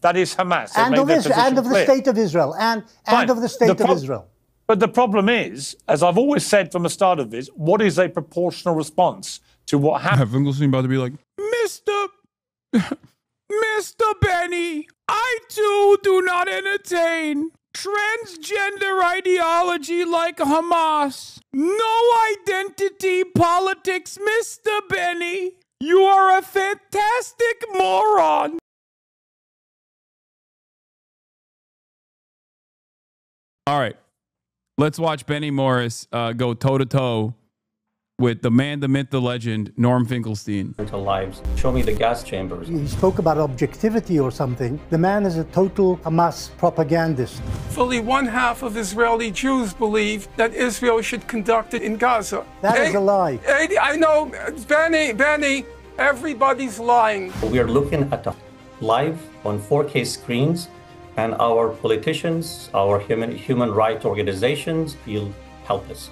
That is Hamas. And of Israel, and of the state of Israel. And of the state of Israel. But the problem is, as I've always said from the start of this, what is a proportional response to what happened? Finkelstein about to be like, Mr. Benny, I too do not entertain transgender ideology like Hamas. No identity politics, Mr. Benny. You are a fantastic moron. All right. Let's watch Benny Morris go toe-to-toe with the man, the myth, the legend, Norm Finkelstein. Lives. Show me the gas chambers. He spoke about objectivity or something. The man is a total Hamas propagandist. Fully 1/2 of Israeli Jews believe that Israel should conduct it in Gaza. That is a lie. I know, Benny, everybody's lying. We are looking at a live on 4K screens, and our politicians, our human rights organizations feel helpless.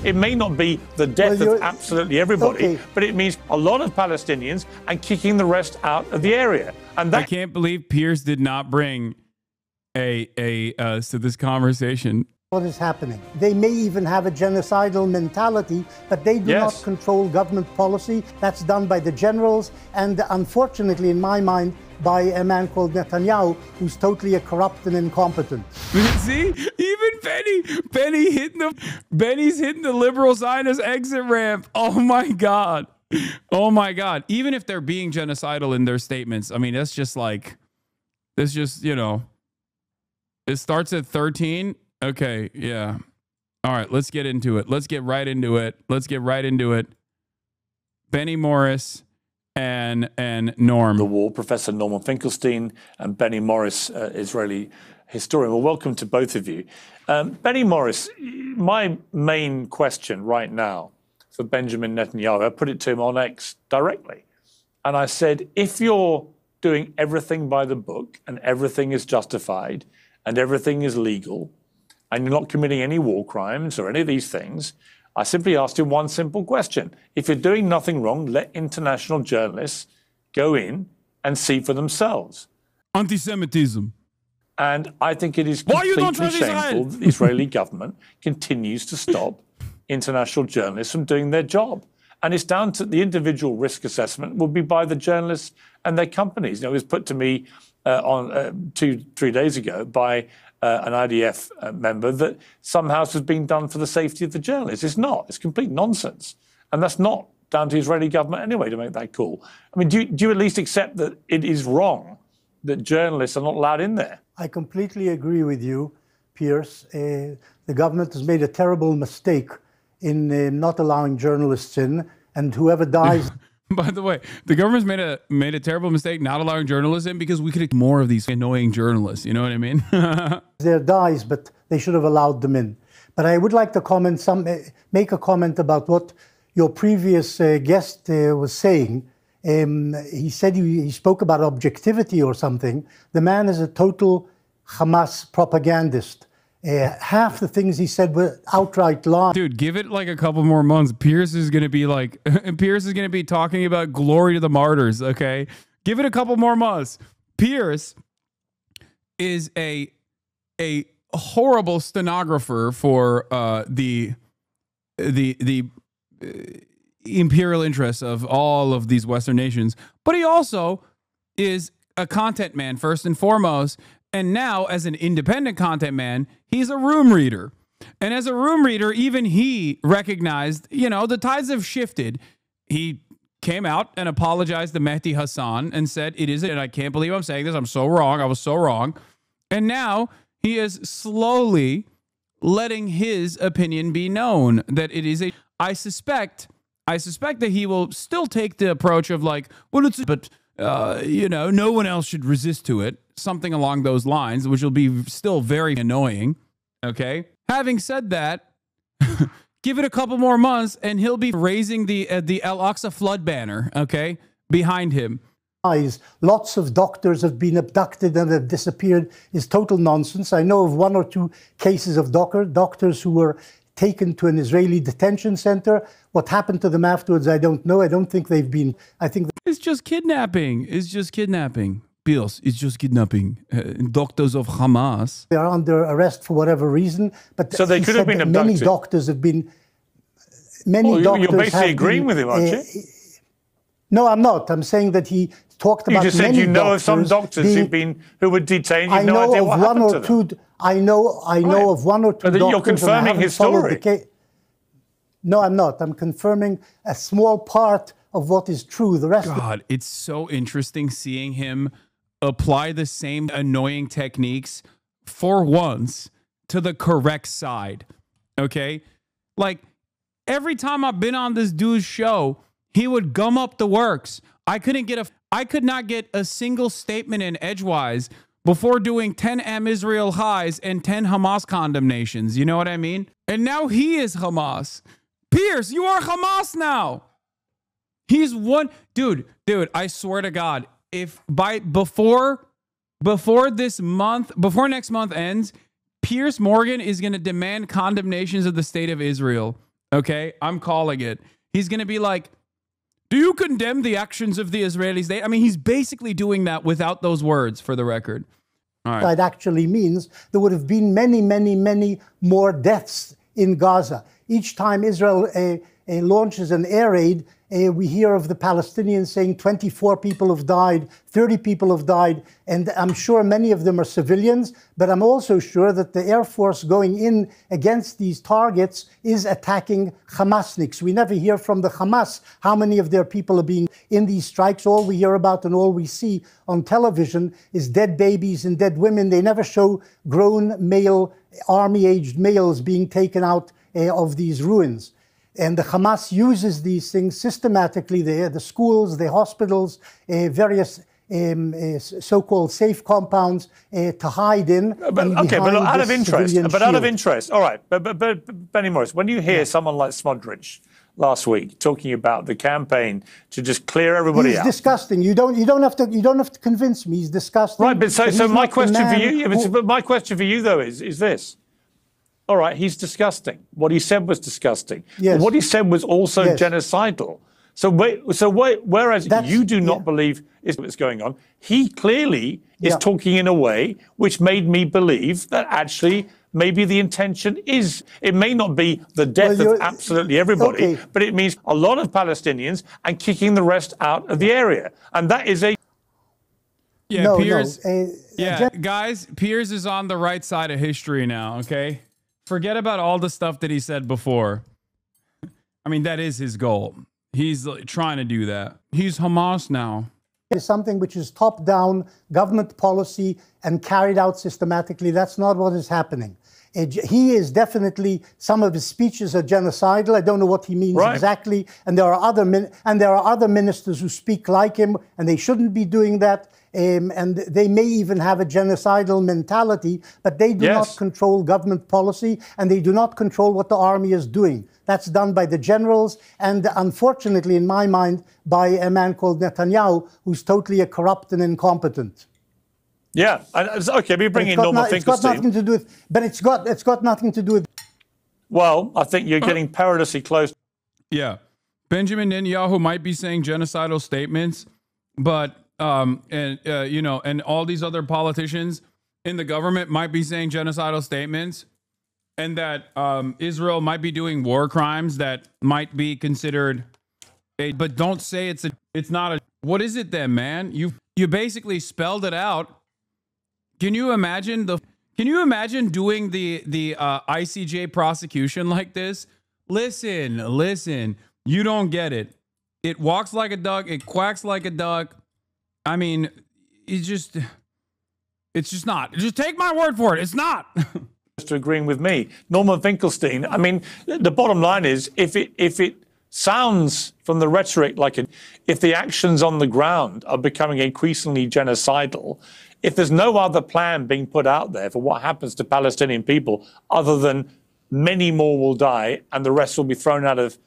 It may not be the death of absolutely everybody, but it means a lot of Palestinians and kicking the rest out of the area. And I can't believe Pierce did not bring to this conversation. What is happening? They may even have a genocidal mentality, but they do not control government policy. That's done by the generals, and unfortunately, in my mind, by a man called Netanyahu, who's totally corrupt and incompetent. See, even Benny's hitting the liberal Zionist exit ramp. Oh my God. Oh my God. Even if they're being genocidal in their statements, I mean, that's just like, you know, it starts at 13. Okay. Yeah. All right. Let's get into it. Let's get right into it. Benny Morris and Norm. The war, Professor Norman Finkelstein and Benny Morris, Israeli historian. Well, welcome to both of you. Benny Morris, my main question right now for Benjamin Netanyahu, I put it to him on X directly. And I said, if you're doing everything by the book and everything is justified and everything is legal and you're not committing any war crimes or any of these things, I simply asked him one simple question. If you're doing nothing wrong, let international journalists go in and see for themselves. Anti-Semitism. And I think it is completely shameful that the Israeli government continues to stop international journalists from doing their job. And it's down to the individual risk assessment will be by the journalists and their companies. You know, it was put to me on 2-3 days ago by an IDF member that somehow this was being done for the safety of the journalists. It's not. It's complete nonsense. And that's not down to the Israeli government anyway to make that call. I mean, do you at least accept that it is wrong that journalists are not allowed in there? I completely agree with you, Pierce. The government has made a terrible mistake in not allowing journalists in, and whoever dies... By the way, the government's made a terrible mistake not allowing journalists in because we could have more of these annoying journalists. You know what I mean? There dies, but they should have allowed them in. But I would like to make a comment about what your previous guest was saying. He said he spoke about objectivity or something. The man is a total Hamas propagandist. Half the things he said were outright lies. Dude, give it like a couple more months. Pierce is going to be talking about glory to the martyrs, okay? Give it a couple more months. Pierce is a horrible stenographer for the imperial interests of all of these Western nations, but he also is a content man first and foremost. And now, as an independent content man, he's a room reader. And as a room reader, even he recognized, you know, the tides have shifted. He came out and apologized to Mehdi Hasan and said, it isn't, and I can't believe I'm saying this. I'm so wrong. I was so wrong. And now he is slowly letting his opinion be known that it is I suspect that he will still take the approach of like, well, you know, no one else should resist to it. Something along those lines, which will be still very annoying. Okay. Having said that, give it a couple more months and he'll be raising the Al-Aqsa flood banner, okay, behind him. Lots of doctors have been abducted and have disappeared is total nonsense. I know of 1 or 2 cases of doctors who were taken to an Israeli detention center. What happened to them afterwards, I don't know. I don't think they've been, I think... It's just kidnapping. It's just kidnapping. Piers, it's just kidnapping. Doctors of Hamas. They are under arrest for whatever reason. But So they he could have said been that many abducted. doctors have been. Many Well, doctors you're basically have agreeing been, with him, aren't you? No, I'm not. I'm saying that he talked about You just said many you know of some doctors who were detained. You I have no know idea of what one happened or to two. them. I know of one or two But doctors. you're confirming and I haven't his followed story. the case. No, I'm not. I'm confirming a small part of what is true. The rest. God, it's so interesting seeing him apply the same annoying techniques for once to the correct side. Okay? Like, every time I've been on this dude's show, he would gum up the works. I could not get a single statement in edgewise before doing 10 Israel highs and 10 Hamas condemnations. You know what I mean? And now he is Hamas. Piers, you are Hamas now. He's one dude, I swear to God, if before next month ends, Piers Morgan is going to demand condemnations of the state of Israel. Okay? I'm calling it. He's going to be like, do you condemn the actions of the Israeli state? I mean, he's basically doing that without those words, for the record. All right. That actually means there would have been many, many, many more deaths in Gaza. Each time Israel launches an air raid, we hear of the Palestinians saying 24 people have died, 30 people have died, and I'm sure many of them are civilians, but I'm also sure that the Air Force going in against these targets is attacking Hamasniks. We never hear from the Hamas how many of their people are being in these strikes. All we hear about and all we see on television is dead babies and dead women. They never show grown male, army-aged males being taken out of these ruins. And the Hamas uses these things systematically, the schools, the hospitals, various so-called safe compounds to hide in. But out of interest, all right. But Benny Morris, when you hear someone like Smodrich last week talking about the campaign to just clear everybody out, he's disgusting. You don't have to convince me. He's disgusting. Right, but so my question for you, but my question for you though is this. All right, he's disgusting. What he said was disgusting. Yes. What he said was also genocidal. Whereas you do not believe is what's going on, he clearly is talking in a way which made me believe that actually maybe the intention is, it may not be the death of absolutely everybody, but it means a lot of Palestinians and kicking the rest out of the area. And that is a... Yeah, Piers, guys, Piers is on the right side of history now, okay? Forget about all the stuff that he said before. I mean, that is his goal. He's trying to do that. He's Hamas now. It's something which is top-down government policy and carried out systematically. That's not what is happening. He is definitely, some of his speeches are genocidal. I don't know what he means exactly. And there are other ministers who speak like him, and they shouldn't be doing that. And they may even have a genocidal mentality, but they do not control government policy, and they do not control what the army is doing. That's done by the generals, and unfortunately, in my mind, by a man called Netanyahu, who's totally a corrupt and incompetent. Yeah, okay, we bring in Norman Finkelstein. It's got nothing to do with, but it's got nothing to do with. Well, I think you're getting perilously close. Yeah, Benjamin Netanyahu might be saying genocidal statements, but and all these other politicians in the government might be saying genocidal statements, and that Israel might be doing war crimes that might be considered but don't say it's not a. What is it then, man? You basically spelled it out. Can you imagine doing the ICJ prosecution like this? Listen, you don't get it. It walks like a duck, it quacks like a duck. I mean, it's just not. Just take my word for it. It's not. To agreeing with me, Norman Finkelstein. I mean, the bottom line is, if it sounds from the rhetoric like if the actions on the ground are becoming increasingly genocidal, if there's no other plan being put out there for what happens to Palestinian people other than many more will die and the rest will be thrown out of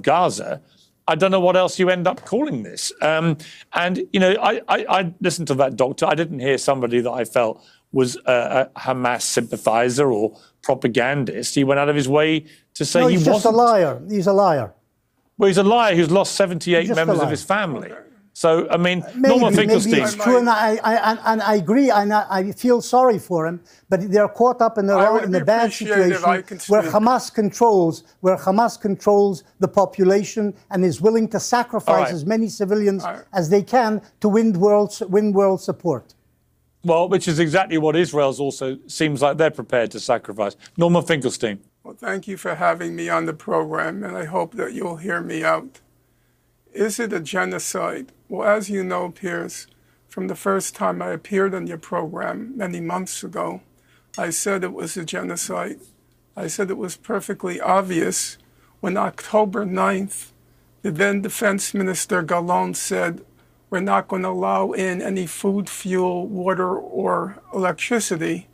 Gaza, I don't know what else you end up calling this. And, I listened to that doctor. I didn't hear somebody that I felt was a Hamas sympathizer or propagandist. He went out of his way to say he's just a liar. He's a liar. Well, he's a liar who's lost 78 members of his family. So, I mean, Maybe, Norman maybe Finkelstein. it's true, and I agree, and I feel sorry for him, but they're caught up in the bad situation where Hamas controls the population and is willing to sacrifice as many civilians as they can to win world support. Well, which is exactly what Israel's also seems like they're prepared to sacrifice. Norman Finkelstein. Well, thank you for having me on the program, and I hope that you'll hear me out. Is it a genocide? Well, as you know, Piers, from the first time I appeared on your program many months ago, I said it was a genocide. I said it was perfectly obvious when October 9th, the then Defense Minister Gallant said, we're not going to allow in any food, fuel, water, or electricity.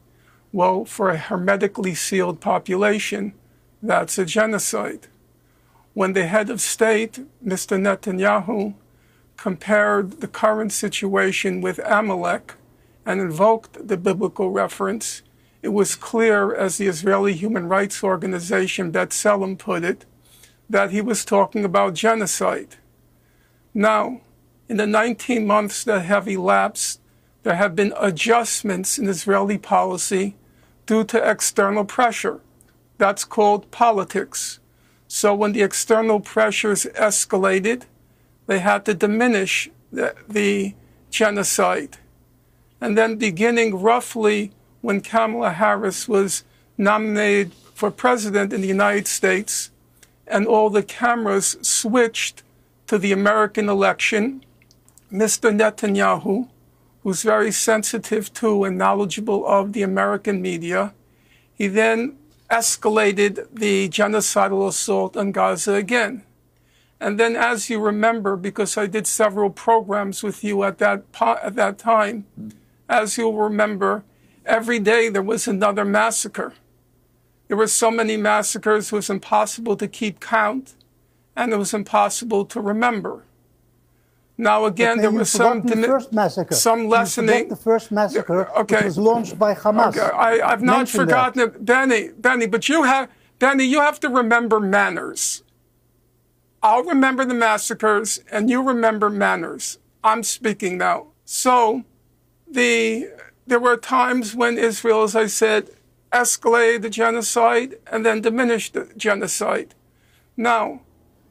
Well, for a hermetically sealed population, that's a genocide. When the head of state, Mr. Netanyahu, compared the current situation with Amalek and invoked the biblical reference, it was clear, as the Israeli human rights organization B'Tselem put it, that he was talking about genocide. Now, in the 19 months that have elapsed, there have been adjustments in Israeli policy due to external pressure. That's called politics. So when the external pressures escalated, they had to diminish the genocide. And then beginning roughly when Kamala Harris was nominated for president in the United States, and all the cameras switched to the American election, Mr. Netanyahu, who's very sensitive to and knowledgeable of the American media, he then escalated the genocidal assault on Gaza again. And then, as you remember, because I did several programs with you at that time, as you'll remember, every day there was another massacre. There were so many massacres it was impossible to keep count, and it was impossible to remember. Now again, there was some lessening. The first massacre, which was launched by Hamas. Okay. I've not forgotten it, Benny. But you have to remember manners. I'll remember the massacres, and you remember manners. I'm speaking now. So, there were times when Israel, as I said, escalated the genocide and then diminished the genocide. Now,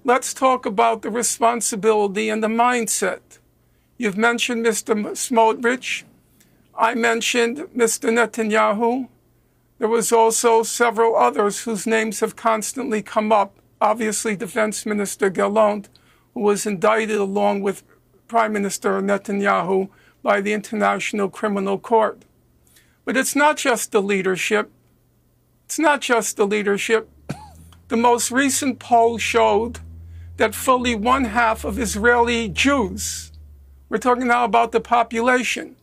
let's talk about the responsibility and the mindset. You've mentioned Mr. Smotrich. I mentioned Mr. Netanyahu. There was also several others whose names have constantly come up. Obviously, Defense Minister Gallant, who was indicted along with Prime Minister Netanyahu by the International Criminal Court. But it's not just the leadership. It's not just the leadership. The most recent poll showed that fully 1/2 of Israeli Jews, we're talking now about the population,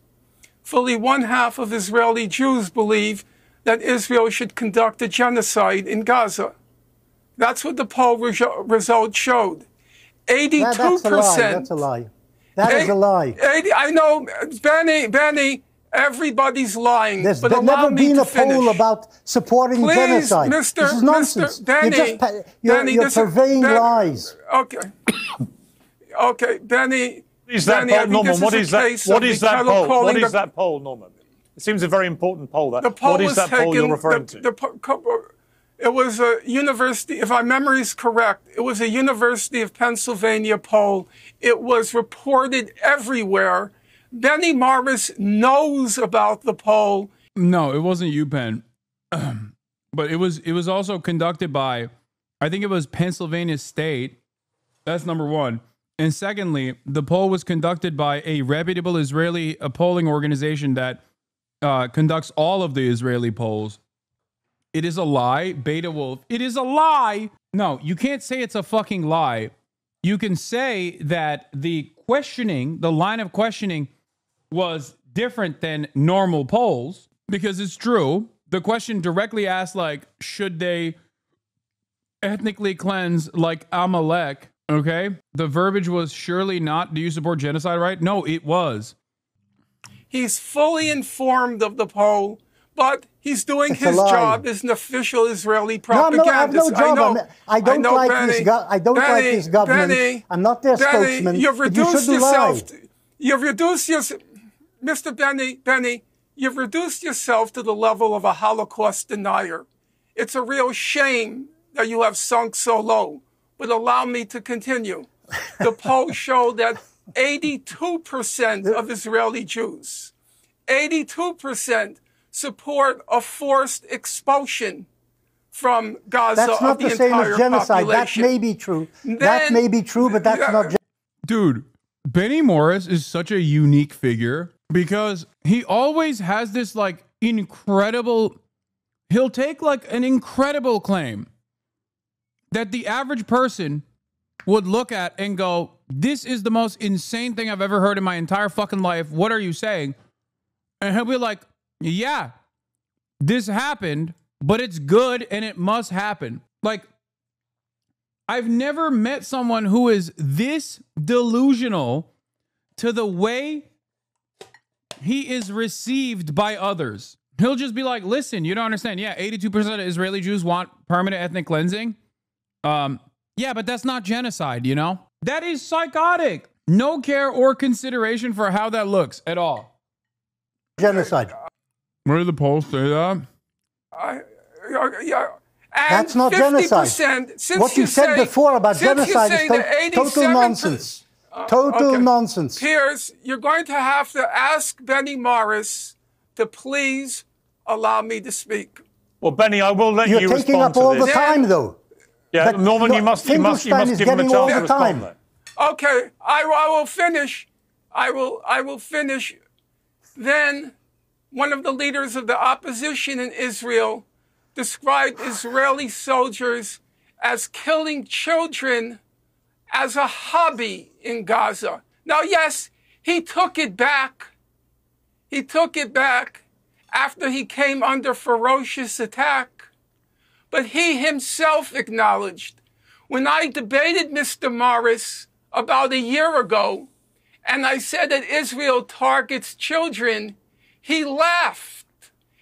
fully 1/2 of Israeli Jews believe that Israel should conduct a genocide in Gaza. That's what the poll result showed. 82%. That's a lie. That is a lie. I know, Benny, everybody's lying. There's but never been a poll about supporting genocide. This is nonsense. You're purveying lies. Okay. Okay, Benny. What is that poll, Norman? What is that poll? What is that poll, Norman? It seems a very important poll. What is that poll you're referring to? It was a university, if my memory is correct, it was a University of Pennsylvania poll. It was reported everywhere. Benny Morris knows about the poll. No, it wasn't UPenn. But it was also conducted by, I think it was Pennsylvania State. That's number one. And secondly, the poll was conducted by a reputable Israeli polling organization that conducts all of the Israeli polls. It is a lie, Beta Wolf. It is a lie. No, you can't say it's a fucking lie. You can say that the line of questioning was different than normal polls, because it's true. The question directly asked, like, should they ethnically cleanse like Amalek? Okay. The verbiage was surely not, do you support genocide, right? No, it was. He's fully informed of the poll, but he's doing It's a his lie. job as an official Israeli No, I have propagandist. no job. I don't like Benny, this. I don't like this government. Benny, I'm not their spokesman. You've but you reduced shouldn't yourself. lie. You've reduced yourself, Mr. Benny. You've reduced yourself to the level of a Holocaust denier. It's a real shame that you have sunk so low. But allow me to continue. The polls show that 82% of Israeli Jews, 82% support a forced expulsion from Gaza. That's not the same as genocide. Population. That may be true. That may be true, but that's not genocide. Dude, Benny Morris is such a unique figure because he always has this like incredible, he'll take like an incredible claim that the average person would look at and go, this is the most insane thing I've ever heard in my entire fucking life. What are you saying? And he'll be like, yeah, this happened, but it's good and it must happen. Like, I've never met someone who is this delusional to the way he is received by others. He'll just be like, listen, you don't understand. Yeah, 82% of Israeli Jews want permanent ethnic cleansing. Yeah, but that's not genocide, you know? That is psychotic. No care or consideration for how that looks at all. Genocide. Where did the polls say that? That's not genocide. What you said before about genocide is total nonsense. Total nonsense. Piers, you're going to have to ask Benny Morris to please allow me to speak. Well, Benny, I will let you respond to this. You're taking up all the time, though. Yeah, Norman, you must give him a chance to respond. Okay, I will finish. I will finish. Then, one of the leaders of the opposition in Israel described Israeli soldiers as killing children as a hobby in Gaza. Now, yes, he took it back. He took it back after he came under ferocious attack. But he himself acknowledged, when I debated Mr. Morris about a year ago, and I said that Israel targets children, he laughed.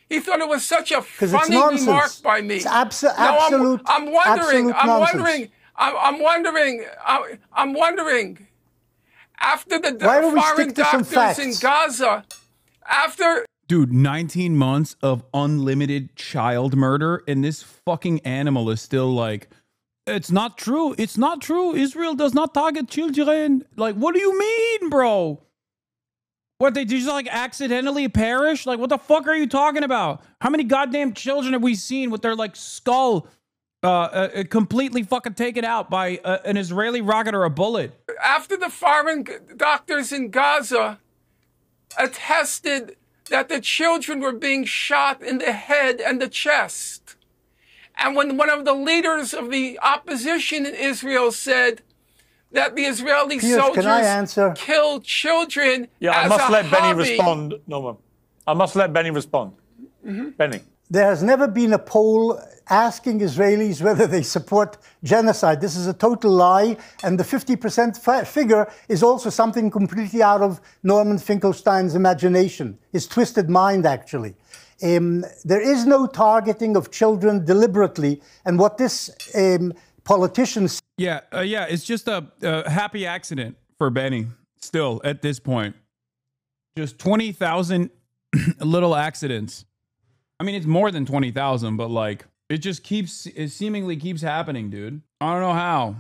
He thought it was such a funny remark by me. It's absolute. I'm wondering. After the foreign doctors in Gaza, Dude, 19 months of unlimited child murder, and this fucking animal is still like, it's not true. It's not true. Israel does not target children. Like, what do you mean, bro? What, they just like accidentally perish? Like, what the fuck are you talking about? How many goddamn children have we seen with their like skull completely fucking taken out by an Israeli rocket or a bullet? After the foreign doctors in Gaza attested that the children were being shot in the head and the chest. And when one of the leaders of the opposition in Israel said that the Israeli soldiers killed children I must let Benny respond, Norman. I must let Benny respond. Benny. There has never been a poll asking Israelis whether they support genocide. This is a total lie, and the 50% figure is also something completely out of Norman Finkelstein's imagination, his twisted mind, actually. There is no targeting of children deliberately, and what this politician... Yeah, it's just a happy accident for Benny, still, at this point. Just 20,000 little accidents. I mean, it's more than 20,000, but like, it seemingly keeps happening, dude. I don't know how.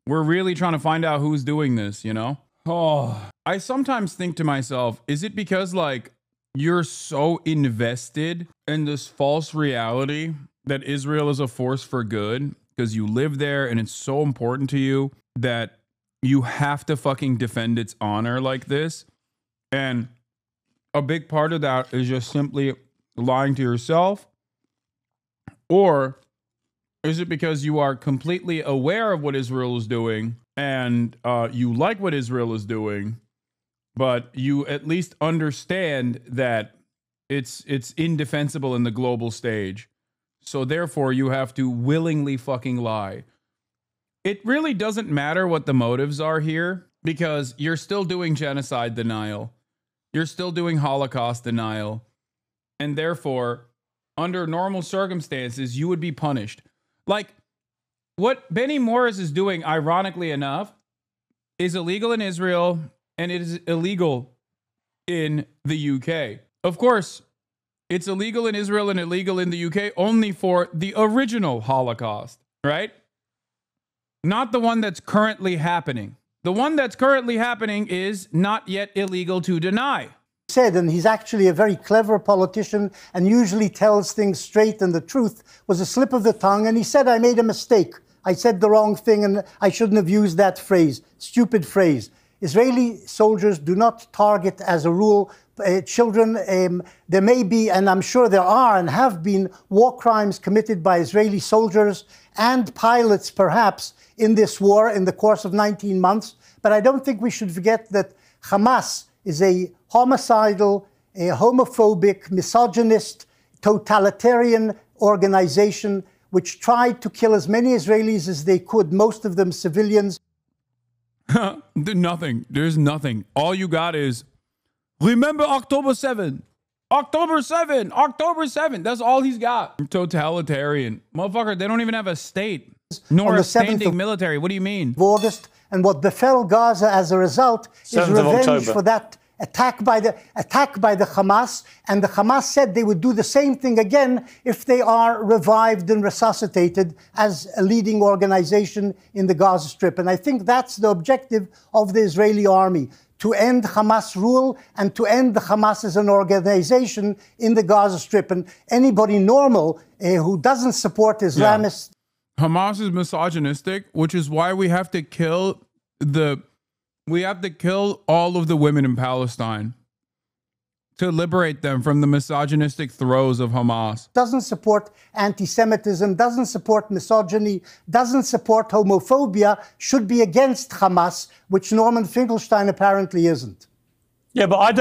We're really trying to find out who's doing this, you know? Oh, I sometimes think to myself, is it because like you're so invested in this false reality that Israel is a force for good because you live there and it's so important to you that you have to fucking defend its honor like this? And a big part of that is just simply lying to yourself? Or is it because you are completely aware of what Israel is doing and you like what Israel is doing, but you at least understand that it's indefensible in the global stage, so therefore you have to willingly fucking lie? It really doesn't matter what the motives are here, because you're still doing genocide denial. You're still doing Holocaust denial. And therefore, under normal circumstances, you would be punished. Like, what Benny Morris is doing, ironically enough, is illegal in Israel, and it is illegal in the UK. Of course, it's illegal in Israel and illegal in the UK only for the original Holocaust, right? Not the one that's currently happening. The one that's currently happening is not yet illegal to deny. Said, and he's actually a very clever politician and usually tells things straight, and the truth was a slip of the tongue, and he said, I made a mistake. I said the wrong thing and I shouldn't have used that phrase, stupid phrase. Israeli soldiers do not target, as a rule, children. There may be, and I'm sure there are and have been, war crimes committed by Israeli soldiers and pilots, perhaps, in this war in the course of 19 months. But I don't think we should forget that Hamas is a homicidal, a homophobic, misogynist, totalitarian organization which tried to kill as many Israelis as they could, most of them civilians. Nothing. There's nothing. All you got is, remember October 7. October 7. October 7. That's all he's got. Totalitarian. Motherfucker, they don't even have a state, nor a standing military. What do you mean? August, and what befell Gaza as a result is revenge for that attack by the Hamas, and the Hamas said they would do the same thing again if they are revived and resuscitated as a leading organization in the Gaza Strip. And I think that's the objective of the Israeli army, to end Hamas rule and to end the Hamas as an organization in the Gaza Strip. And anybody normal who doesn't support Islamists... Yeah. Hamas is misogynistic, which is why we have to kill all of the women in Palestine to liberate them from the misogynistic throes of Hamas. Doesn't support anti-Semitism, doesn't support misogyny, doesn't support homophobia, should be against Hamas, which Norman Finkelstein apparently isn't. Yeah, but I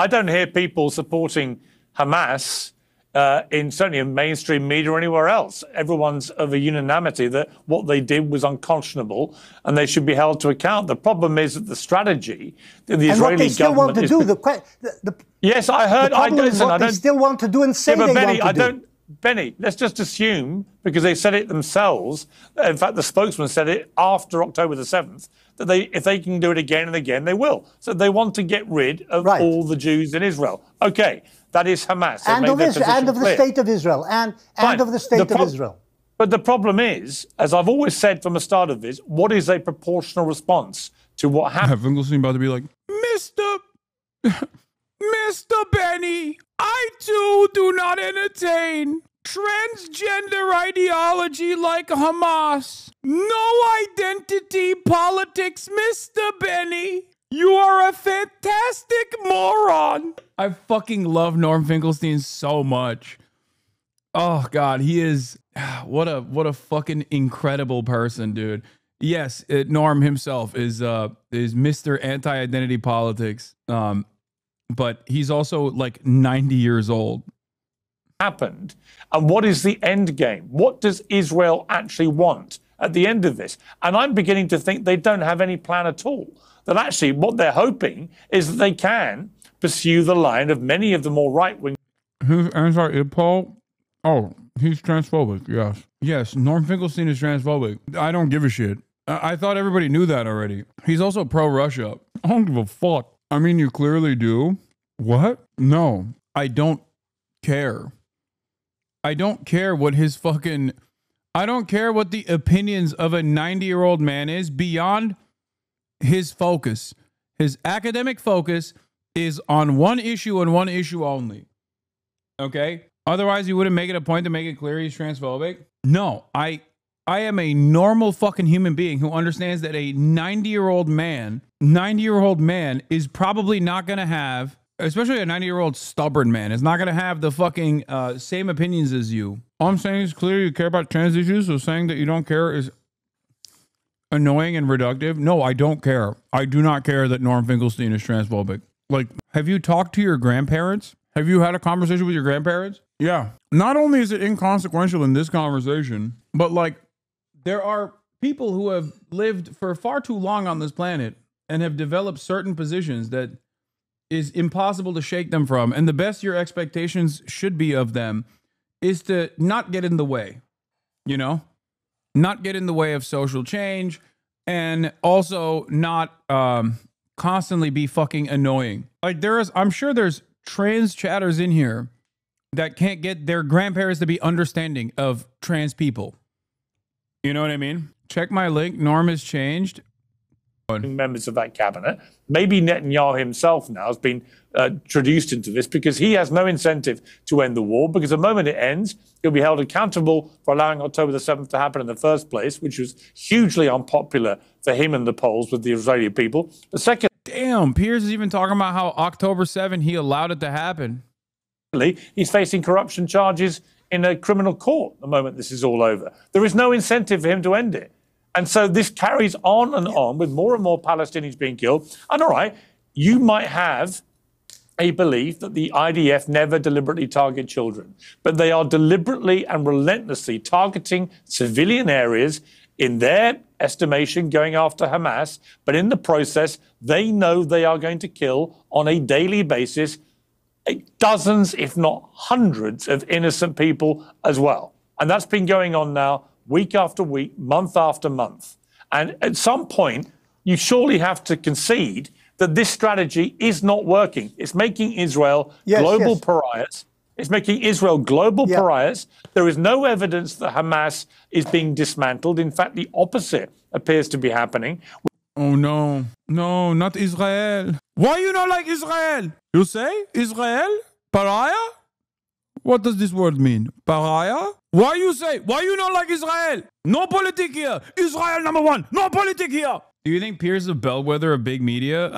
don't hear people supporting Hamas certainly in mainstream media or anywhere else. Everyone's of a unanimity that what they did was unconscionable and they should be held to account. The problem is that the strategy that the Israeli government is... And what they still want to do... Yes, I heard... They still want to do and say they want to do. Benny, let's just assume, because they said it themselves, in fact, the spokesman said it after October the 7th, that if they can do it again and again, they will. So they want to get rid of all the Jews in Israel. Okay, that is Hamas. And of the state of Israel. And of the state of Israel. But the problem is, as I've always said from the start of this, what is a proportional response to what happened? Finkelstein about to be like, Mr. Benny, I too do not entertain transgender ideology like Hamas. No identity politics, Mr. Benny. You are a fantastic moron. I fucking love Norm Finkelstein so much. Oh God, he is what a fucking incredible person, dude. Yes, Norm himself is Mr. Anti-Identity Politics. But he's also like 90 years old. Happened. And what is the end game? What does Israel actually want at the end of this? And I'm beginning to think they don't have any plan at all. That actually what they're hoping is that they can pursue the line of many of the more right-wing... Who's anti-Paul? Oh, he's transphobic, yes. Yes, Norm Finkelstein is transphobic. I don't give a shit. I thought everybody knew that already. He's also pro-Russia. I don't give a fuck. I mean, you clearly do. What? No, I don't care. I don't care what his fucking... I don't care what the opinions of a 90-year-old man is beyond his focus. His academic focus is on one issue and one issue only. Okay? Otherwise, you wouldn't make it a point to make it clear he's transphobic. No, I am a normal fucking human being who understands that a 90-year-old man is probably not going to have, especially a 90-year-old stubborn man, is not going to have the fucking same opinions as you. All I'm saying is clearly you care about trans issues, so saying that you don't care is annoying and reductive. No, I don't care. I do not care that Norm Finkelstein is transphobic. Like, have you talked to your grandparents? Have you had a conversation with your grandparents? Yeah. Not only is it inconsequential in this conversation, but like, there are people who have lived for far too long on this planet and have developed certain positions that is impossible to shake them from. And the best your expectations should be of them is to not get in the way, you know, not get in the way of social change, and also not constantly be fucking annoying. Like I'm sure there's trans chatters in here that can't get their grandparents to be understanding of trans people. You know what I mean? Check my link. Norm has changed. Members of that cabinet. Maybe Netanyahu himself now has been introduced into this because he has no incentive to end the war, because the moment it ends, he'll be held accountable for allowing October the 7th to happen in the first place, which was hugely unpopular for him and the Poles with the Israeli people. The second... Damn, Piers is even talking about how October 7th, he allowed it to happen. He's facing corruption charges in a criminal court the moment this is all over. There is no incentive for him to end it. And so this carries on and on with more and more Palestinians being killed. And all right, you might have a belief that the IDF never deliberately target children, but they are deliberately and relentlessly targeting civilian areas, in their estimation, going after Hamas. But in the process, they know they are going to kill on a daily basis dozens, if not hundreds, of innocent people as well. And that's been going on now week after week, month after month. And at some point, you surely have to concede that this strategy is not working. It's making Israel global pariahs. It's making Israel global pariahs. There is no evidence that Hamas is being dismantled. In fact, the opposite appears to be happening. Oh, no. No, not Israel. Why you not like Israel? You say Israel? Pariah? What does this word mean? Pariah? Why you not like Israel? No politic here. Israel number one. No politic here. Do you think Piers is a bellwether of big media?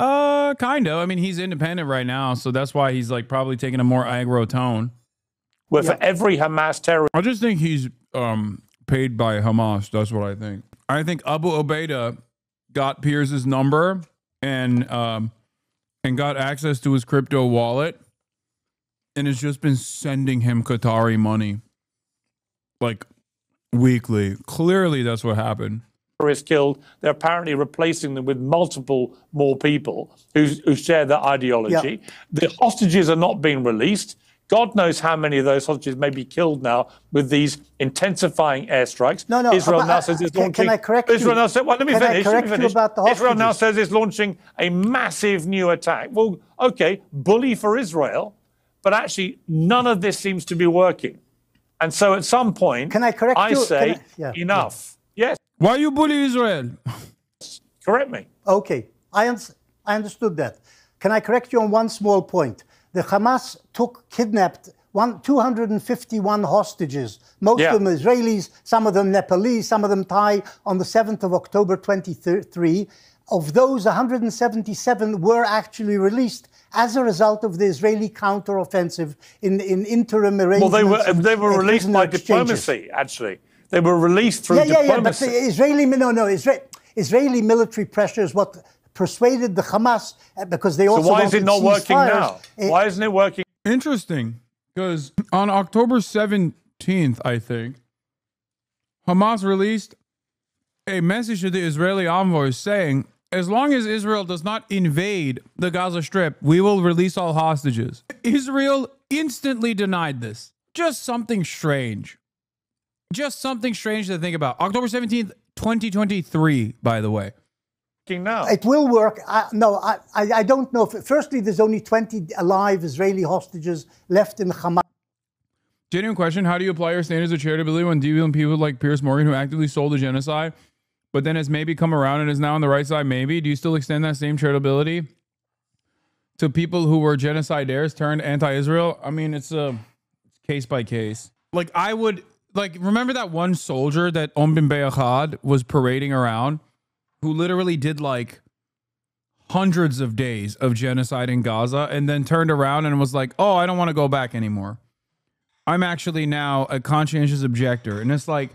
Kind of. I mean, he's independent right now, so that's why he's like probably taking a more aggro tone. Where for every Hamas terrorist... I just think he's paid by Hamas. That's what I think. I think Abu Ubaidah got Piers's number and got access to his crypto wallet, and has just been sending him Qatari money like weekly. Clearly, that's what happened. Killed. They're apparently replacing them with multiple more people who share that ideology. The hostages are not being released. God knows how many of those hostages may be killed now with these intensifying airstrikes. No, Israel now says it's launching. Can I correct Israel you? now said, well, let me can finish. I correct you about the hostages? Israel now says it's launching a massive new attack. Well, okay, bully for Israel, but actually none of this seems to be working. And so at some point, can I correct you? I say enough. Yes. Why you bully Israel? Correct me. Okay, I understood that. Can I correct you on one small point? The Hamas kidnapped 251 hostages, most of them Israelis, some of them Nepalese, some of them Thai, on the 7th of October 23. Of those, 177 were actually released as a result of the Israeli counteroffensive in interim arrangements. Well, they were released by diplomacy, actually. They were released through diplomacy. But Israeli military pressure is what persuaded the Hamas, because they also So why is it not working now? Why isn't it working? Interesting, because on October 17th, I think, Hamas released a message to the Israeli envoys saying, as long as Israel does not invade the Gaza Strip, we will release all hostages. Israel instantly denied this. Just something strange. Just something strange to think about. October 17th, 2023, by the way. Now. It will work. I don't know. Firstly, there's only 20 alive Israeli hostages left in Hamas. Genuine question. How do you apply your standards of charitability when dealing with people like Piers Morgan, who actively sold the genocide, but then has maybe come around and is now on the right side? Maybe. Do you still extend that same charitability to people who were genocidaires turned anti-Israel? I mean, it's case by case. Like, I would... Like, remember that one soldier that Ombin Beyachad was parading around, who literally did like hundreds of days of genocide in Gaza and then turned around and was like, oh, I don't want to go back anymore. I'm actually now a conscientious objector. And it's like,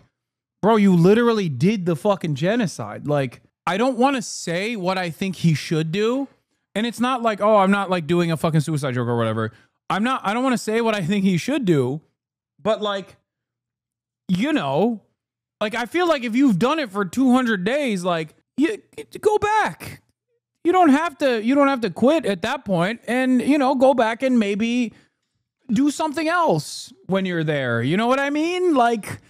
bro, you literally did the fucking genocide. Like, I don't want to say what I think he should do. And it's not like, oh, I'm not like doing a fucking suicide joke or whatever. I don't want to say what I think he should do. But like, you know, like, I feel like if you've done it for 200 days, like, you go back. You don't have to quit at that point, and, you know, go back and maybe do something else when you're there. You know what I mean? Like,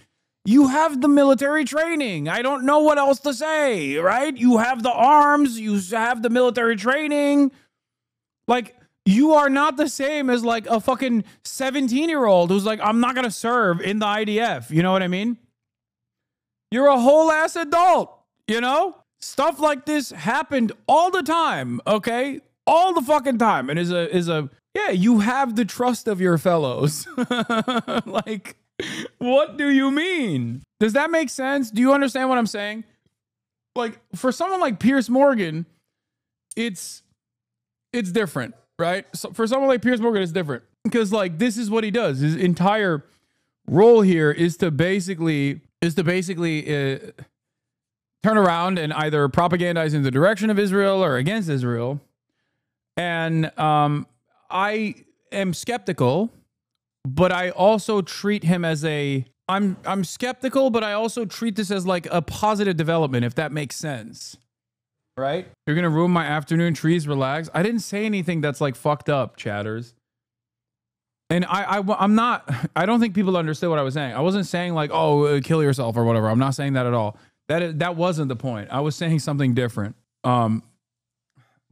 you have the military training. I don't know what else to say, right? You have the arms, you have the military training. Like, you are not the same as like a fucking 17-year-old who's like, I'm not going to serve in the IDF. You know what I mean? You're a whole ass adult, you know? Stuff like this happened all the time, okay? All the fucking time. And yeah, you have the trust of your fellows. Like, what do you mean? Does that make sense? Do you understand what I'm saying? Like, for someone like Piers Morgan, it's different, right? So for someone like Piers Morgan, it's different. Because, like, this is what he does. His entire role here is to basically turn around and either propagandize in the direction of Israel or against Israel. And I am skeptical, but I also treat him as I'm skeptical, but I also treat this as like a positive development, if that makes sense. Right? You're going to ruin my afternoon, trees, relax. I didn't say anything that's like fucked up, chatters. And I don't think people understood what I was saying. I wasn't saying like, oh, kill yourself or whatever. I'm not saying that at all. That wasn't the point. I was saying something different. But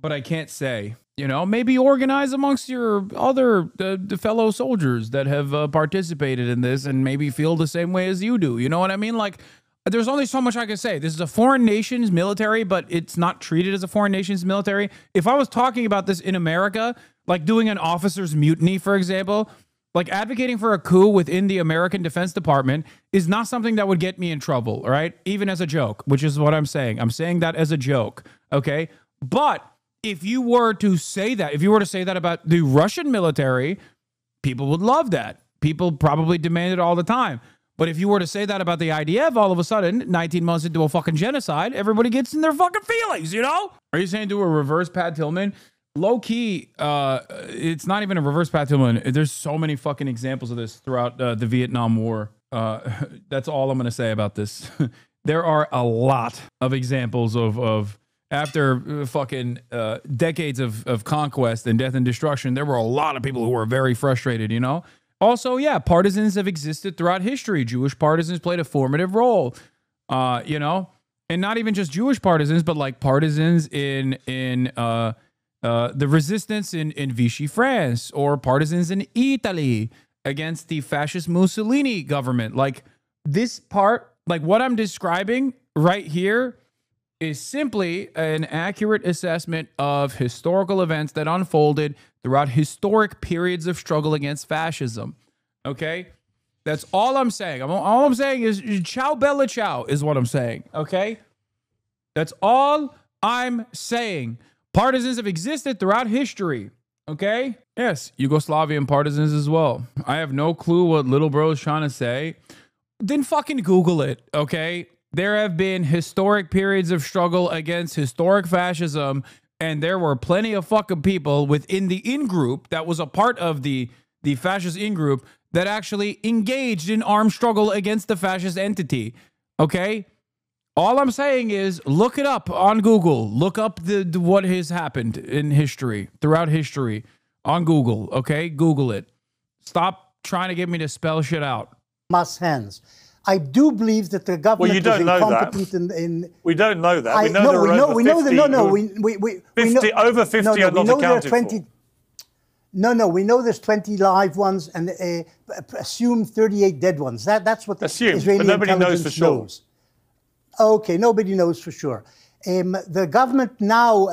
I can't say, you know, maybe organize amongst your other the fellow soldiers that have participated in this and maybe feel the same way as you do. You know what I mean? Like, there's only so much I can say. This is a foreign nation's military, but it's not treated as a foreign nation's military. If I was talking about this in America, like doing an officer's mutiny, for example, like advocating for a coup within the American Defense Department is not something that would get me in trouble, all right? Even as a joke, which is what I'm saying. I'm saying that as a joke, okay? But if you were to say that, about the Russian military, people would love that. People probably demand it all the time. But if you were to say that about the IDF, all of a sudden, 19 months into a fucking genocide, everybody gets in their fucking feelings, you know? Are you saying do a reverse Pat Tillman? Low key, it's not even a reverse Pat Tillman. There's so many fucking examples of this throughout the Vietnam War. That's all I'm going to say about this. There are a lot of examples of after fucking decades of conquest and death and destruction, there were a lot of people who were very frustrated, you know? Also, yeah, partisans have existed throughout history. Jewish partisans played a formative role, you know? And not even just Jewish partisans, but like partisans in the resistance in Vichy France, or partisans in Italy against the fascist Mussolini government. Like, this part, like what I'm describing right here, is simply an accurate assessment of historical events that unfolded throughout historic periods of struggle against fascism. Okay? That's all I'm saying. All I'm saying is ciao bella ciao is what I'm saying. Okay? That's all I'm saying. Partisans have existed throughout history. Okay? Yes, Yugoslavian partisans as well. I have no clue what little bro is trying to say. Then fucking Google it, okay? There have been historic periods of struggle against historic fascism, and there were plenty of fucking people within the in-group that was a part of the fascist in-group that actually engaged in armed struggle against the fascist entity, okay? All I'm saying is look it up on Google. Look up what has happened in history, throughout history, on Google, okay? Google it. Stop trying to get me to spell shit out. Hamas hands. I do believe that the government is incompetent in. We don't know that. We know over 50 are not accounted for. No, we know there's 20 live ones and assume 38 dead ones. That's what the Israeli but nobody knows for sure. knows. Okay, nobody knows for sure. The government now,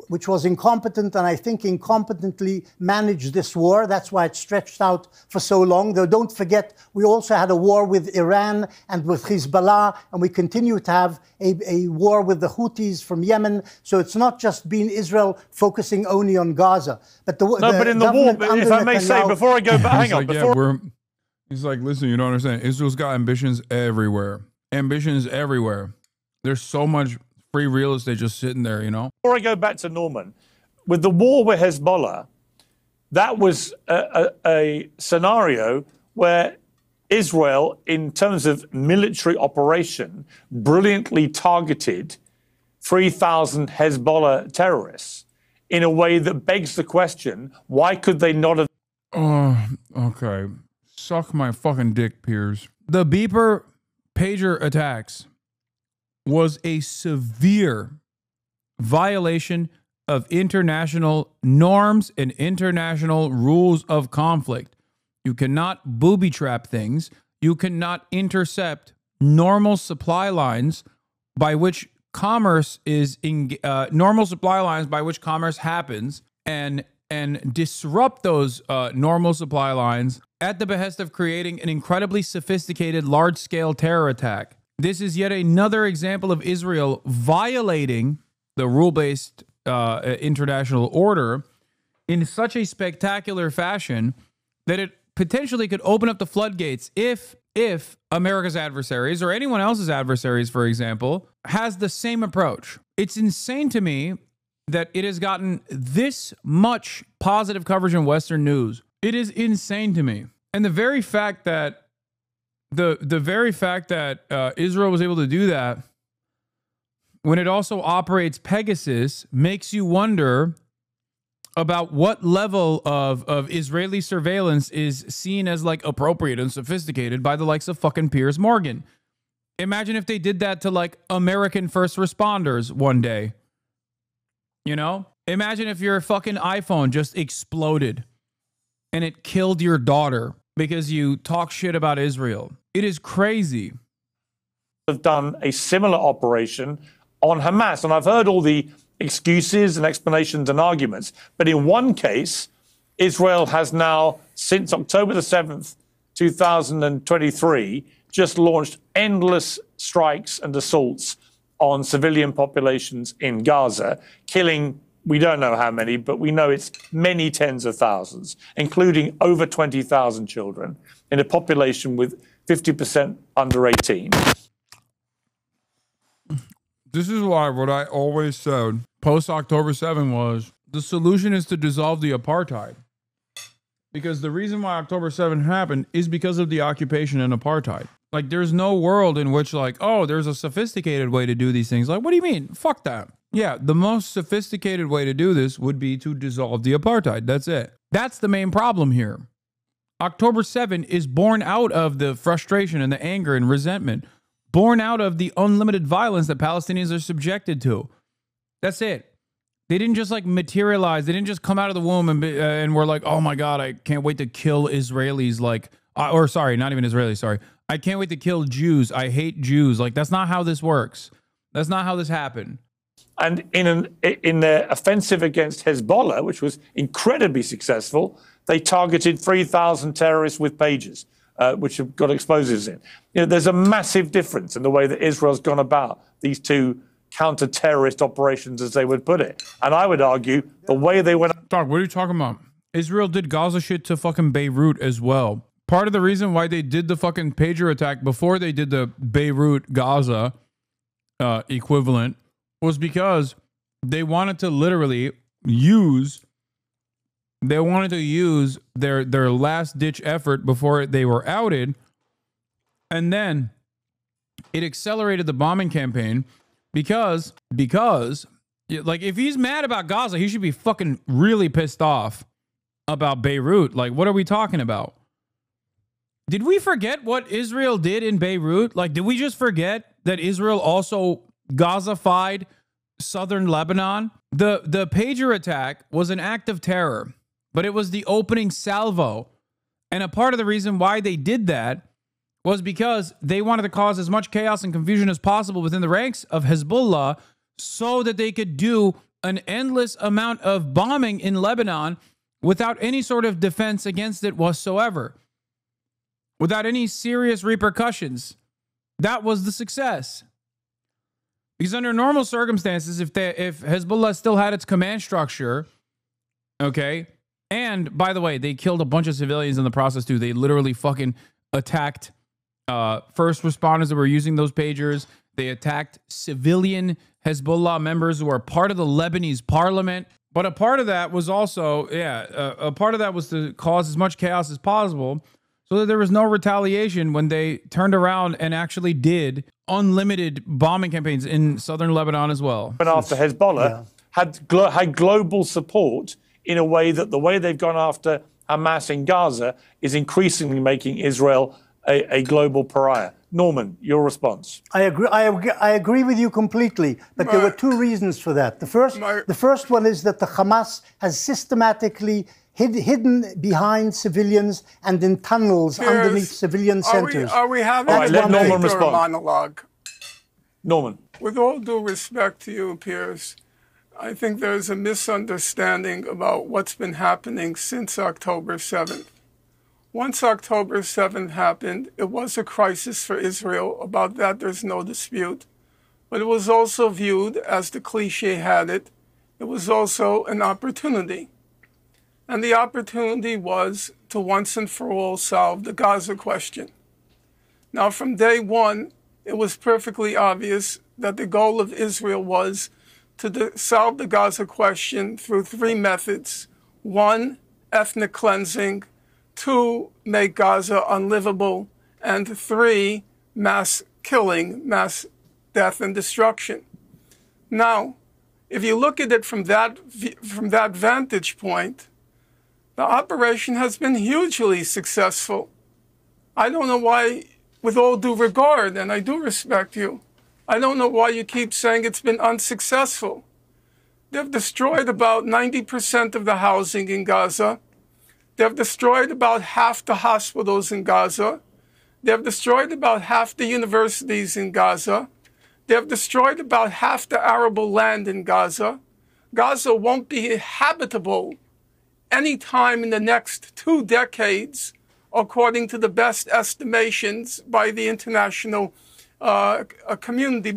which was incompetent and I think incompetently managed this war, that's why it stretched out for so long. Though don't forget, we also had a war with Iran and with Hezbollah, and we continue to have a war with the Houthis from Yemen. So it's not just been Israel focusing only on Gaza. But but in the war, if I may say, before I go back, hang on. He's like, listen, you don't understand. Israel's got ambitions everywhere. Ambitions everywhere. There's so much free real estate just sitting there, you know? Before I go back to Norman, with the war with Hezbollah, that was a scenario where Israel, in terms of military operation, brilliantly targeted 3,000 Hezbollah terrorists in a way that begs the question, why could they not have Oh, okay. Suck my fucking dick, Piers. The beeper pager attacks was a severe violation of international norms and international rules of conflict. You cannot booby trap things. You cannot intercept normal supply lines by which commerce is normal supply lines by which commerce happens, and disrupt those normal supply lines at the behest of creating an incredibly sophisticated large-scale terror attack. This is yet another example of Israel violating the rule-based international order in such a spectacular fashion that it potentially could open up the floodgates if America's adversaries or anyone else's adversaries, for example, has the same approach. It's insane to me that it has gotten this much positive coverage in Western news. It is insane to me. And the very fact that Israel was able to do that when it also operates Pegasus makes you wonder about what level of Israeli surveillance is seen as like appropriate and sophisticated by the likes of fucking Piers Morgan. Imagine if they did that to like American first responders one day. You know? Imagine if your fucking iPhone just exploded and it killed your daughter because you talk shit about Israel. It is crazy. Have done a similar operation on Hamas. And I've heard all the excuses and explanations and arguments. But in one case, Israel has now, since October the 7th, 2023, just launched endless strikes and assaults on civilian populations in Gaza, killing, we don't know how many, but we know it's many tens of thousands, including over 20,000 children in a population with 50% under 18. This is why what I always said post-October 7 was the solution is to dissolve the apartheid. Because the reason why October 7 happened is because of the occupation and apartheid. Like, there's no world in which, like, oh, there's a sophisticated way to do these things. Like, what do you mean? Fuck that. Yeah, the most sophisticated way to do this would be to dissolve the apartheid. That's it. That's the main problem here. October 7 is born out of the frustration and the anger and resentment, born out of the unlimited violence that Palestinians are subjected to. That's it. They didn't just like materialize. They didn't just come out of the womb and we're like, oh my God, I can't wait to kill Israelis. Like, or sorry, not even Israelis. Sorry. I can't wait to kill Jews. I hate Jews. Like, that's not how this works. That's not how this happened. And in their offensive against Hezbollah, which was incredibly successful, they targeted 3,000 terrorists with pages, which have got explosives in. You know, there's a massive difference in the way that Israel's gone about these two counter-terrorist operations, as they would put it. And I would argue the way they went... Dog, what are you talking about? Israel did Gaza shit to fucking Beirut as well. Part of the reason why they did the fucking pager attack before they did the Beirut Gaza equivalent was because they wanted to literally use their last ditch effort before they were outed, and then it accelerated the bombing campaign because like, if he's mad about Gaza, he should be fucking really pissed off about Beirut. Like, what are we talking about? Did we forget what Israel did in Beirut? Like, did we just forget that Israel also Gaza-fied southern Lebanon? The pager attack was an act of terror, but it was the opening salvo. And a part of the reason why they did that was because they wanted to cause as much chaos and confusion as possible within the ranks of Hezbollah so that they could do an endless amount of bombing in Lebanon without any sort of defense against it whatsoever, without any serious repercussions. That was the success. Because under normal circumstances, if Hezbollah still had its command structure, okay, and by the way, they killed a bunch of civilians in the process too. They literally fucking attacked first responders that were using those pagers. They attacked civilian Hezbollah members who are part of the Lebanese parliament. But a part of that was also, a part of that was to cause as much chaos as possible so that there was no retaliation when they turned around and actually did unlimited bombing campaigns in southern Lebanon as well. But after Hezbollah had global support in a way that the way they've gone after Hamas in Gaza is increasingly making Israel a global pariah. Norman, your response? I agree. I agree with you completely. But there were two reasons for that. The first one is that the Hamas has systematically hidden behind civilians and in tunnels underneath civilian centers. Are we having let Norman a respond. monologue? Norman. With all due respect to you, Piers, I think there's a misunderstanding about what's been happening since October 7th. Once October 7th happened, it was a crisis for Israel. About that, there's no dispute. But it was also viewed, as the cliche had it, it was also an opportunity. And the opportunity was to once and for all solve the Gaza question. Now, from day one, it was perfectly obvious that the goal of Israel was to solve the Gaza question through three methods. One, ethnic cleansing. Two, make Gaza unlivable. And three, mass killing, mass death and destruction. Now, if you look at it from that vantage point, the operation has been hugely successful. I don't know why, with all due regard, and I do respect you, I don't know why you keep saying it's been unsuccessful. They've destroyed about 90% of the housing in Gaza. They've destroyed about half the hospitals in Gaza. They've destroyed about half the universities in Gaza. They've destroyed about half the arable land in Gaza. Gaza won't be habitable anytime in the next 2 decades, according to the best estimations by the international community.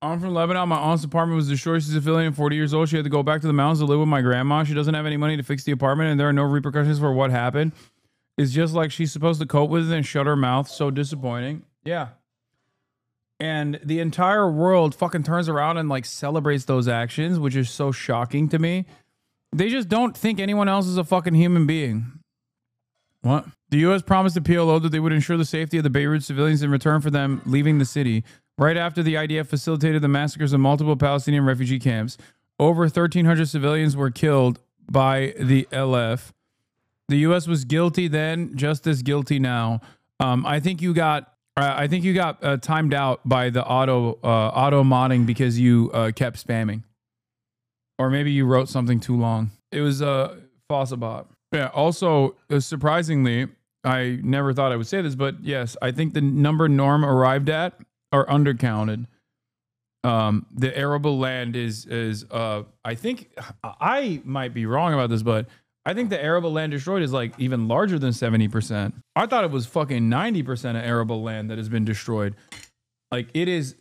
I'm from Lebanon. My aunt's apartment was destroyed. She's a civilian, 40 years old. She had to go back to the mountains to live with my grandma. She doesn't have any money to fix the apartment, and there are no repercussions for what happened. It's just like she's supposed to cope with it and shut her mouth. So disappointing. Yeah. And the entire world fucking turns around and like celebrates those actions, which is so shocking to me. They just don't think anyone else is a fucking human being. What? The U.S. promised the PLO that they would ensure the safety of the Beirut civilians in return for them leaving the city. Right after the IDF facilitated the massacres of multiple Palestinian refugee camps, over 1,300 civilians were killed by the LF. The U.S. was guilty then, just as guilty now. I think you got timed out by the auto modding because you kept spamming, or maybe you wrote something too long. It was Fossabot. Yeah. Also, surprisingly, I never thought I would say this, but yes, I think the number Norm arrived at are undercounted. The arable land is I think I might be wrong about this, but I think the arable land destroyed is like even larger than 70%. I thought it was fucking 90% of arable land that has been destroyed. Like it is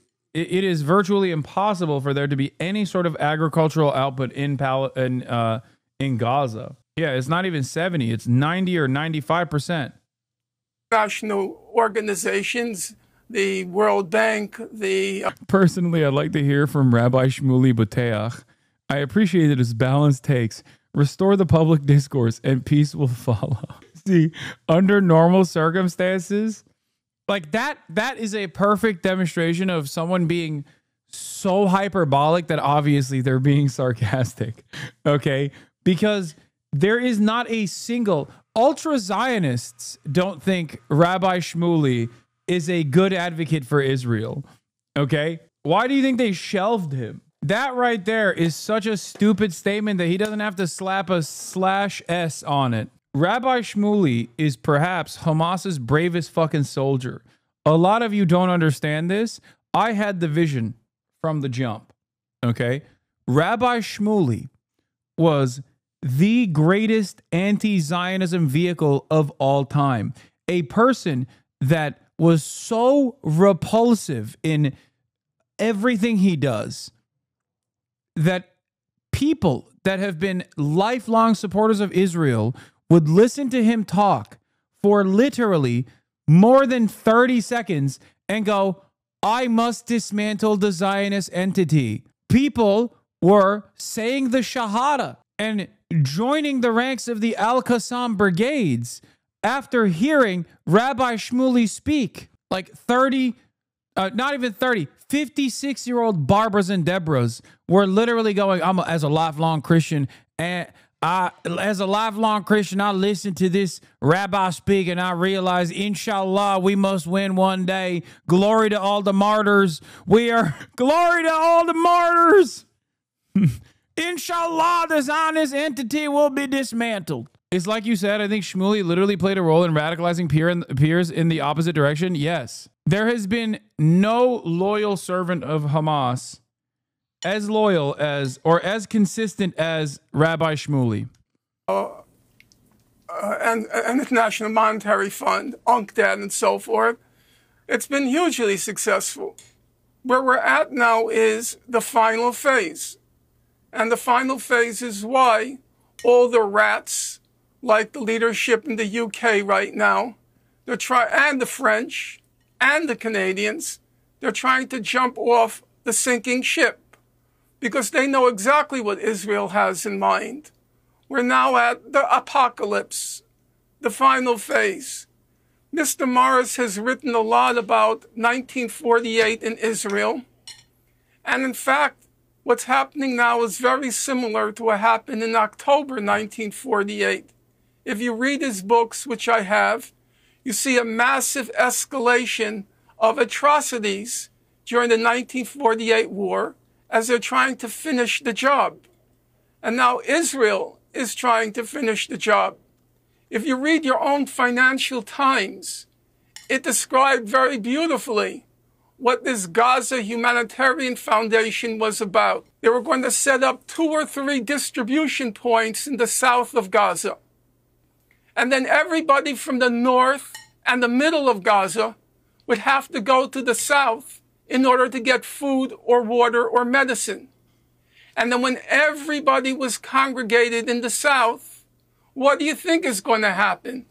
virtually impossible for there to be any sort of agricultural output in Gaza. Yeah, it's not even 70, it's 90 or 95%. National organizations, the World Bank, the... Personally, I'd like to hear from Rabbi Shmuley Boteach. I appreciated his balanced takes. Restore the public discourse and peace will follow. See, under normal circumstances, like that is a perfect demonstration of someone being so hyperbolic that obviously they're being sarcastic. Okay? Because there is not a single... Ultra-Zionists don't think Rabbi Shmuley is a good advocate for Israel. Okay? Why do you think they shelved him? That right there is such a stupid statement that he doesn't have to slap a /S on it. Rabbi Shmuley is perhaps Hamas's bravest fucking soldier. A lot of you don't understand this. I had the vision from the jump. Okay? Rabbi Shmuley was the greatest anti-Zionism vehicle of all time. A person that was so repulsive in everything he does that people that have been lifelong supporters of Israel would listen to him talk for literally more than 30 seconds and go, I must dismantle the Zionist entity. People were saying the Shahada and joining the ranks of the Al-Qassam brigades after hearing Rabbi Shmuley speak. Like 30, not even 30, 56-year-old Barbaras and Deborahs were literally going, as a lifelong Christian, and As a lifelong Christian, I listen to this rabbi speak and I realize, inshallah, we must win one day. Glory to all the martyrs. Glory to all the martyrs. Inshallah, the Zionist entity will be dismantled. It's like you said, I think Shmuley literally played a role in radicalizing peers in the opposite direction. Yes. There has been no loyal servant of Hamas as loyal as or as consistent as Rabbi Shmuley. And International Monetary Fund, UNCTAD, and so forth. It's been hugely successful. Where we're at now is the final phase. And the final phase is why all the rats, like the leadership in the UK right now, and the French and the Canadians, they're trying to jump off the sinking ship because they know exactly what Israel has in mind. We're now at the apocalypse, the final phase. Mr. Morris has written a lot about 1948 in Israel. And in fact, what's happening now is very similar to what happened in October 1948. If you read his books, which I have, you see a massive escalation of atrocities during the 1948 war as they're trying to finish the job. And now Israel is trying to finish the job. If you read your own Financial Times, it described very beautifully what this Gaza Humanitarian Foundation was about. They were going to set up 2 or 3 distribution points in the south of Gaza. And then everybody from the north and the middle of Gaza would have to go to the south in order to get food or water or medicine. And then when everybody was congregated in the south, what do you think is going to happen?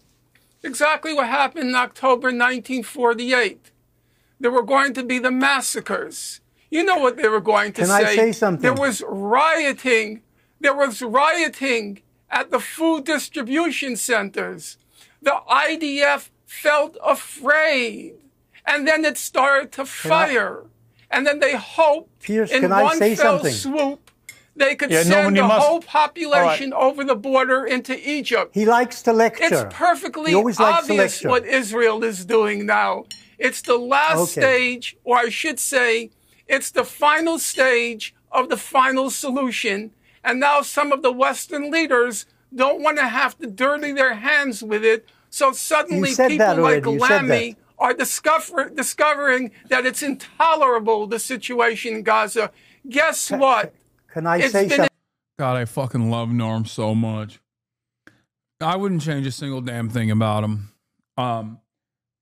Exactly what happened in October 1948. There were going to be the massacres. You know what they were going to say. Can I say something? There was rioting. There was rioting at the food distribution centers. The IDF felt afraid. And then it started to fire. And then they hoped Pierce, in one fell swoop they could send the whole population over the border into Egypt. He likes to lecture. It's perfectly obvious what Israel is doing now. It's the last stage, or I should say, it's the final stage of the final solution. And now some of the Western leaders don't want to have to dirty their hands with it. So suddenly people like Lamy are discovering that it's intolerable, the situation in Gaza. Guess what? Can I say something? God, I fucking love Norm so much. I wouldn't change a single damn thing about him.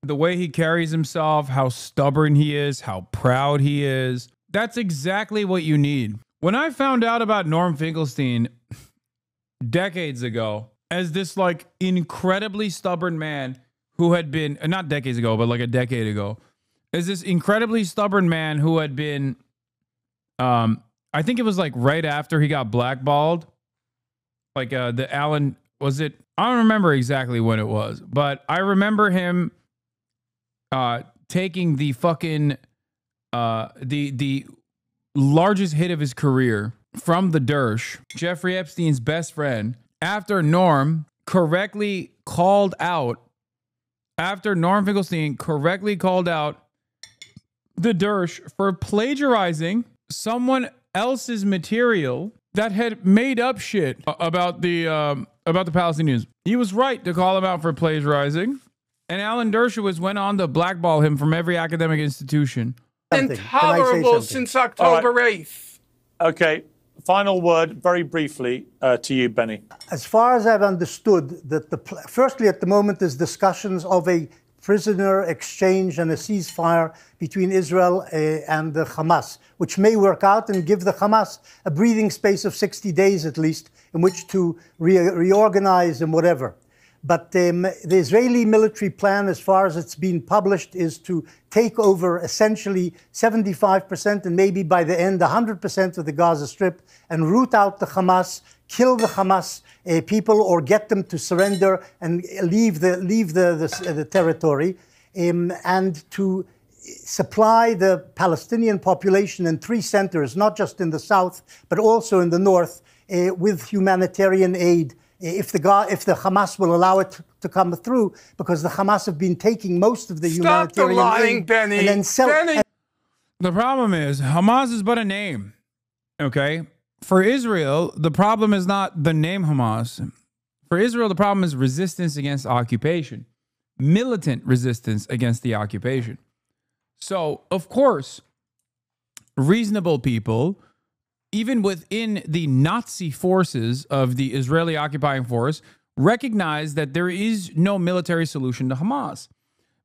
The way he carries himself, how stubborn he is, how proud he is. That's exactly what you need. When I found out about Norm Finkelstein decades ago as this like incredibly stubborn man who had been, not decades ago, but like a decade ago, as this incredibly stubborn man who had been, I think it was like right after he got blackballed, like the Allen, was it? I don't remember exactly when it was, but I remember him taking the fucking, the largest hit of his career from the Dersh, Jeffrey Epstein's best friend, after Norm correctly called out, after Norm Finkelstein correctly called out the Dersh for plagiarizing someone else's material that had made up shit about the Palestinians. He was right to call him out for plagiarizing, and Alan Dershowitz went on to blackball him from every academic institution. Intolerable since October 8th. Okay, final word, very briefly, to you, Benny. As far as I've understood, that firstly, at the moment, there's discussions of a prisoner exchange and a ceasefire between Israel and the Hamas, which may work out and give the Hamas a breathing space of 60 days at least in which to reorganize and whatever. But the Israeli military plan, as far as it's been published, is to take over essentially 75% and maybe by the end 100% of the Gaza Strip and root out the Hamas, kill the Hamas people or get them to surrender and leave the territory, and to supply the Palestinian population in 3 centers, not just in the south, but also in the north, with humanitarian aid if the Hamas will allow it to come through, because the Hamas have been taking most of the Stop the humanitarian lying, aid Benny. and then Benny. The problem is Hamas is but a name, okay? For Israel, the problem is not the name Hamas. For Israel, the problem is resistance against occupation, militant resistance against the occupation. So, of course, reasonable people, even within the Nazi forces of the Israeli occupying force, recognize that there is no military solution to Hamas.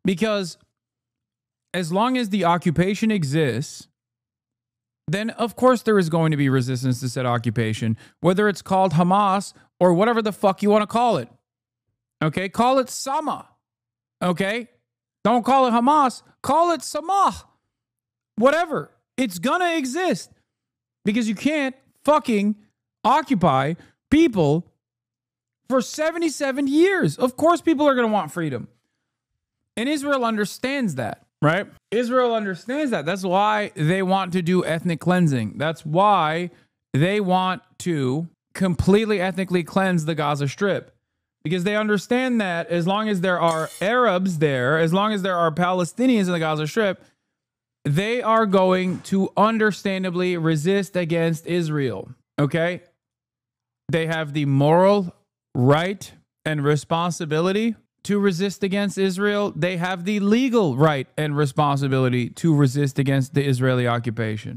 Because as long as the occupation exists, then of course there is going to be resistance to said occupation, whether it's called Hamas or whatever the fuck you want to call it. Okay? Call it Sama. Okay? Don't call it Hamas. Call it Samah. Whatever. It's gonna exist. Because you can't fucking occupy people for 77 years. Of course people are gonna want freedom. And Israel understands that. Right? Israel understands that. That's why they want to do ethnic cleansing. That's why they want to completely ethnically cleanse the Gaza Strip. Because they understand that as long as there are Arabs there, as long as there are Palestinians in the Gaza Strip, they are going to understandably resist against Israel. Okay? They have the moral right and responsibility to resist against Israel. They have the legal right and responsibility to resist against the Israeli occupation.